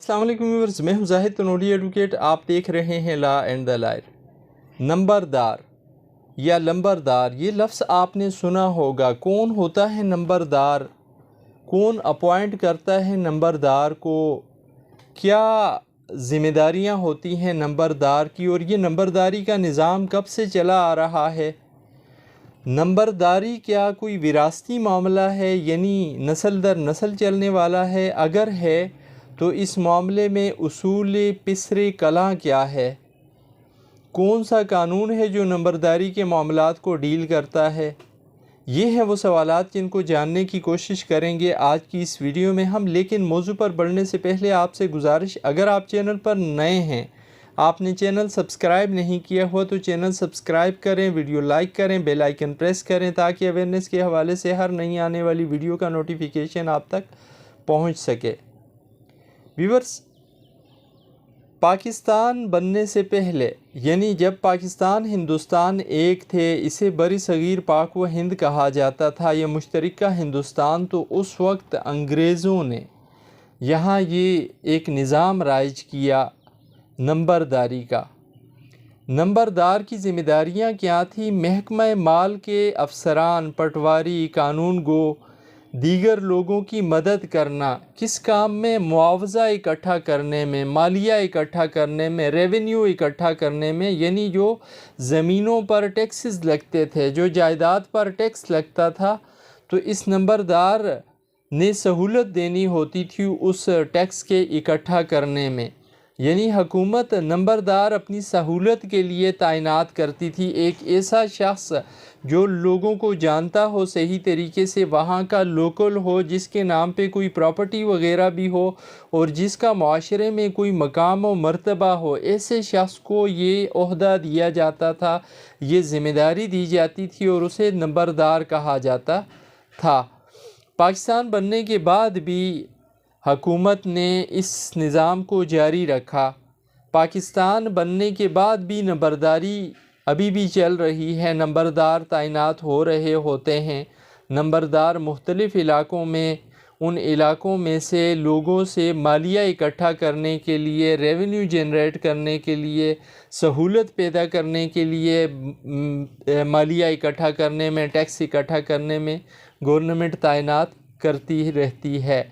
अस्सलाम वालेकुम व्यूअर्स, मैं हूं जाहिद तनोड़ी एडवोकेट। आप देख रहे हैं लॉ एंड द लायर। नंबरदार या लंबरदार, ये लफ्ज़ आपने सुना होगा। कौन होता है नंबरदार? कौन अपॉइंट करता है नंबरदार को? क्या ज़िम्मेदारियां होती हैं नंबरदार की? और ये नंबरदारी का निज़ाम कब से चला आ रहा है? नंबरदारी क्या कोई विरासती मामला है, यानी नस्ल दर नस्ल चलने वाला है? अगर है तो इस मामले में उसूल पिसरे कलां क्या है? कौन सा कानून है जो नंबरदारी के मामलात को डील करता है? ये हैं वो सवालात जिनको जानने की कोशिश करेंगे आज की इस वीडियो में हम। लेकिन मौजू पर बढ़ने से पहले आपसे गुजारिश, अगर आप चैनल पर नए हैं, आपने चैनल सब्सक्राइब नहीं किया हुआ तो चैनल सब्सक्राइब करें, वीडियो लाइक करें, बेल आइकन प्रेस करें ताकि अवेयरनेस के हवाले से हर नई आने वाली वीडियो का नोटिफिकेशन आप तक पहुंच सके। व्यूअर्स, पाकिस्तान बनने से पहले, यानी जब पाकिस्तान हिंदुस्तान एक थे, इसे बरी सगीर पाक व हिंद कहा जाता था, यह मुश्तरका हिंदुस्तान, तो उस वक्त अंग्रेज़ों ने यहाँ ये एक निज़ाम राइज किया नंबरदारी का। नंबरदार की ज़िम्मेदारियाँ क्या थी? महकमा माल के अफसरान, पटवारी, कानून गो, दीगर लोगों की मदद करना। किस काम में? मुआवजा इकट्ठा करने में, मालिया इकट्ठा करने में, रेवेन्यू इकट्ठा करने में। यानी जो ज़मीनों पर टैक्सेस लगते थे, जो जायदाद पर टैक्स लगता था, तो इस नंबरदार ने सहूलत देनी होती थी उस टैक्स के इकट्ठा करने में। यानी हुकूमत नंबरदार अपनी सहूलत के लिए तैनात करती थी, एक ऐसा शख्स जो लोगों को जानता हो सही तरीके से, वहाँ का लोकल हो, जिसके नाम पे कोई प्रॉपर्टी वगैरह भी हो और जिसका माशरे में कोई मकाम व मर्तबा हो। ऐसे शख्स को ये ओहदा दिया जाता था, ये ज़िम्मेदारी दी जाती थी और उसे नंबरदार कहा जाता था। पाकिस्तान बनने के बाद भी हुकूमत ने इस निज़ाम को जारी रखा। पाकिस्तान बनने के बाद भी नंबरदारी अभी भी चल रही है, नंबरदार तैनात हो रहे होते हैं। नंबरदार मुख्तलिफ़ इलाक़ों में, उन इलाक़ों में से लोगों से मालिया इकट्ठा करने के लिए, रेवेन्यू जनरेट करने के लिए, सहूलत पैदा करने के लिए, मालिया इकट्ठा करने में, टैक्स इकट्ठा करने में गवर्नमेंट तैनात करती रहती है।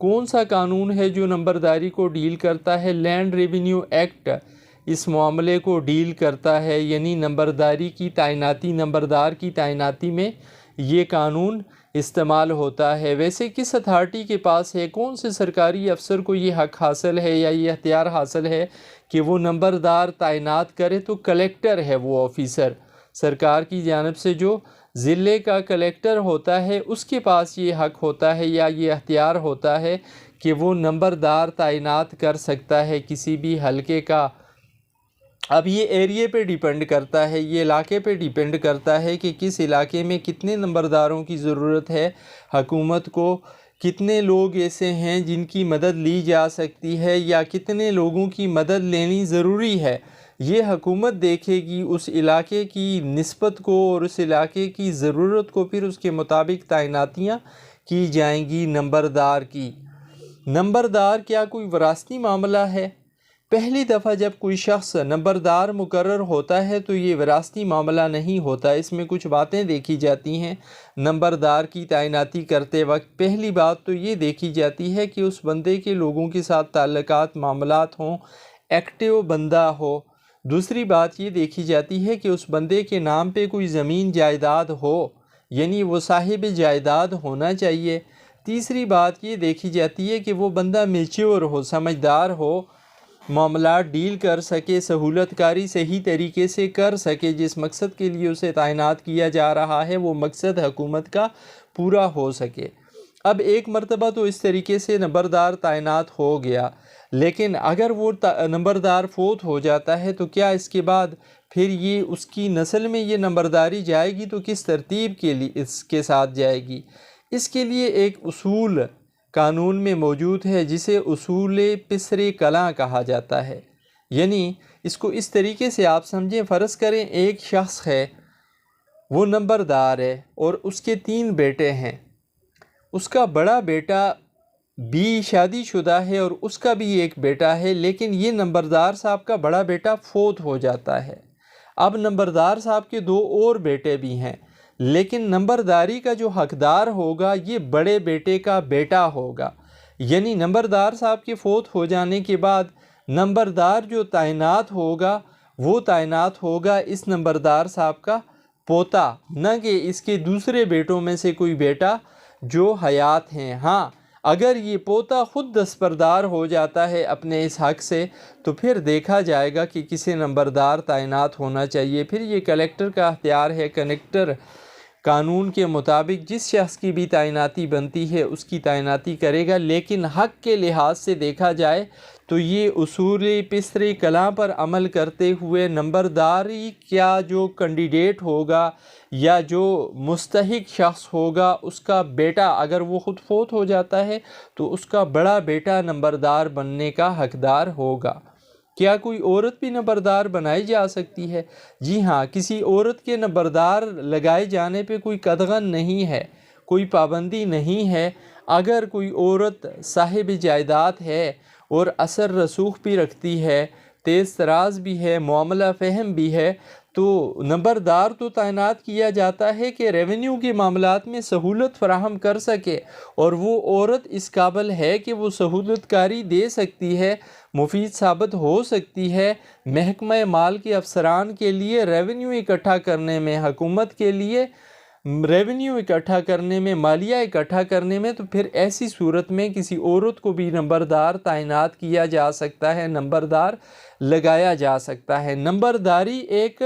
कौन सा कानून है जो नंबरदारी को डील करता है? लैंड रेवेन्यू एक्ट इस मामले को डील करता है, यानी नंबरदारी की तैनाती, नंबरदार की तैनाती में ये कानून इस्तेमाल होता है। वैसे किस अथॉरिटी के पास है, कौन से सरकारी अफसर को ये हक़ हासिल है या ये अख्तियार हासिल है कि वो नंबरदार तैनात करे? तो कलेक्टर है वो ऑफिसर, सरकार की जानिब से जो ज़िले का कलेक्टर होता है, उसके पास ये हक़ होता है या ये अख्तियार होता है कि वो नंबरदार तैनात कर सकता है किसी भी हलके का। अब ये एरिए पे डिपेंड करता है, ये इलाके पे डिपेंड करता है कि किस इलाके में कितने नंबरदारों की ज़रूरत है हुकूमत को, कितने लोग ऐसे हैं जिनकी मदद ली जा सकती है या कितने लोगों की मदद लेनी ज़रूरी है। ये हुकूमत देखेगी उस इलाके की निस्बत को और उस इलाके की ज़रूरत को, फिर उसके मुताबिक तैनातियाँ की जाएंगी नंबरदार की। नंबरदार क्या कोई विरासती मामला है? पहली दफ़ा जब कोई शख्स नंबरदार मुकर्रर होता है तो ये विरासती मामला नहीं होता। इसमें कुछ बातें देखी जाती हैं नंबरदार की तैनाती करते वक्त। पहली बात तो ये देखी जाती है कि उस बंदे के लोगों के साथ ताल्लुकात, मामलात हों, एक्टिव बंदा हो। दूसरी बात ये देखी जाती है कि उस बंदे के नाम पे कोई ज़मीन जायदाद हो, यानी वो साहिब जायदाद होना चाहिए। तीसरी बात ये देखी जाती है कि वो बंदा मैच्योर हो, समझदार हो, मामला डील कर सके, सहूलतकारी सही तरीके से कर सके, जिस मकसद के लिए उसे तैनात किया जा रहा है वो मकसद हुकूमत का पूरा हो सके। अब एक मरतबा तो इस तरीके से नंबरदार तैनात हो गया, लेकिन अगर वो नंबरदार फोत हो जाता है तो क्या इसके बाद फिर ये उसकी नस्ल में ये नंबरदारी जाएगी तो किस तरतीब के लिए इसके साथ जाएगी? इसके लिए एक उसूल कानून में मौजूद है जिसे उसूल पिसरे कलां कहा जाता है। यानी इसको इस तरीके से आप समझें, फ़र्ज़ करें एक शख्स है, वो नंबरदार है और उसके 3 बेटे हैं। उसका बड़ा बेटा बी शादीशुदा है और उसका भी एक बेटा है, लेकिन ये नंबरदार साहब का बड़ा बेटा फोत हो जाता है। अब नंबरदार साहब के दो और बेटे भी हैं, लेकिन नंबरदारी का जो हकदार होगा ये बड़े बेटे का बेटा होगा। यानी नंबरदार साहब के फोत हो जाने के बाद नंबरदार जो तैनात होगा वो तैनात होगा इस नंबरदार साहब का पोता, न कि इसके दूसरे बेटों में से कोई बेटा जो हयात हैं। हाँ, अगर ये पोता ख़ुद दस्तबरदार हो जाता है अपने इस हक़ से तो फिर देखा जाएगा कि किसे नंबरदार तैनात होना चाहिए। फिर ये कलेक्टर का अख्तियार है, कलेक्टर कानून के मुताबिक जिस शख्स की भी तैनाती बनती है उसकी तैनाती करेगा। लेकिन हक़ के लिहाज से देखा जाए तो ये उसूल पिसरे कलां पर अमल करते हुए नंबरदारी क्या जो कैंडिडेट होगा या जो मुस्तहिक शख्स होगा उसका बेटा अगर वो ख़ुद फोत हो जाता है तो उसका बड़ा बेटा नंबरदार बनने का हकदार होगा। क्या कोई औरत भी नंबरदार बनाई जा सकती है? जी हाँ, किसी औरत के नंबरदार लगाए जाने पे कोई कदगन नहीं है, कोई पाबंदी नहीं है। अगर कोई औरत साहिब जायदाद है और असर रसूख भी रखती है, तेज़ तराज भी है, मामला फ़हम भी है, तो नंबरदार तो तैनात किया जाता है कि रेवेन्यू के मामलात में सहूलत फ़राहम कर सके, और वो औरत इस काबिल है कि वो सहूलतकारी दे सकती है, मुफीद साबित हो सकती है महकमा माल के अफसरान के लिए रेवेन्यू इकट्ठा करने में, हुकूमत के लिए रेवेन्यू इकट्ठा करने में, मालिया इकट्ठा करने में। तो फिर ऐसी सूरत में किसी औरत को भी नंबरदार तैनात किया जा सकता है, नंबरदार लगाया जा सकता है। नंबरदारी एक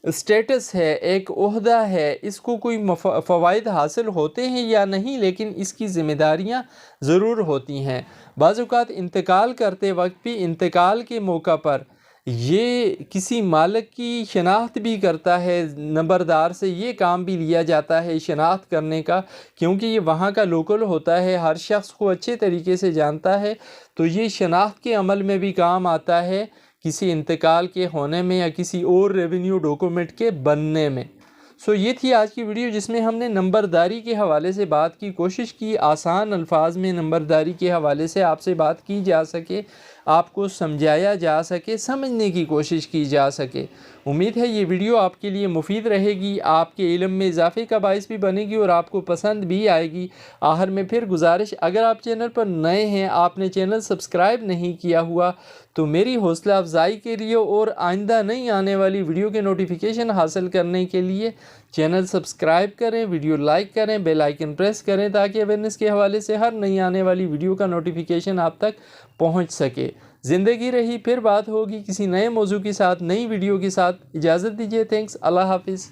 स्टेटस है, एक ओहदा है, इसको कोई फ़वाइद हासिल होते हैं या नहीं, लेकिन इसकी ज़िम्मेदारियाँ ज़रूर होती हैं। बाज़ औक़ात इंतकाल करते वक्त भी, इंतकाल के मौका पर ये किसी मालिक की शनाख्त भी करता है, नंबरदार से ये काम भी लिया जाता है शनाख्त करने का, क्योंकि ये वहाँ का लोकल होता है, हर शख्स को अच्छे तरीके से जानता है, तो ये शनाख्त के अमल में भी काम आता है किसी इंतकाल के होने में या किसी और रेवेन्यू डॉक्यूमेंट के बनने में। सो ये थी आज की वीडियो जिसमें हमने नंबरदारी के हवाले से बात की, कोशिश की आसान अल्फाज में नंबरदारी के हवाले से आपसे बात की जा सके, आपको समझाया जा सके, समझने की कोशिश की जा सके। उम्मीद है ये वीडियो आपके लिए मुफीद रहेगी, आपके इल्म में इजाफ़े का बाइस भी बनेगी और आपको पसंद भी आएगी। आखिर में फिर गुजारिश, अगर आप चैनल पर नए हैं, आपने चैनल सब्सक्राइब नहीं किया हुआ, तो मेरी हौसला अफजाई के लिए और आइंदा नई आने वाली वीडियो के नोटिफिकेशन हासिल करने के लिए चैनल सब्सक्राइब करें, वीडियो लाइक करें, बेल आइकन प्रेस करें, ताकि अवेयरनेस के हवाले से हर नई आने वाली वीडियो का नोटिफिकेशन आप तक पहुंच सके। ज़िंदगी रही, फिर बात होगी किसी नए मौजू के साथ, नई वीडियो के साथ। इजाज़त दीजिए, थैंक्स, अल्लाह हाफिज़।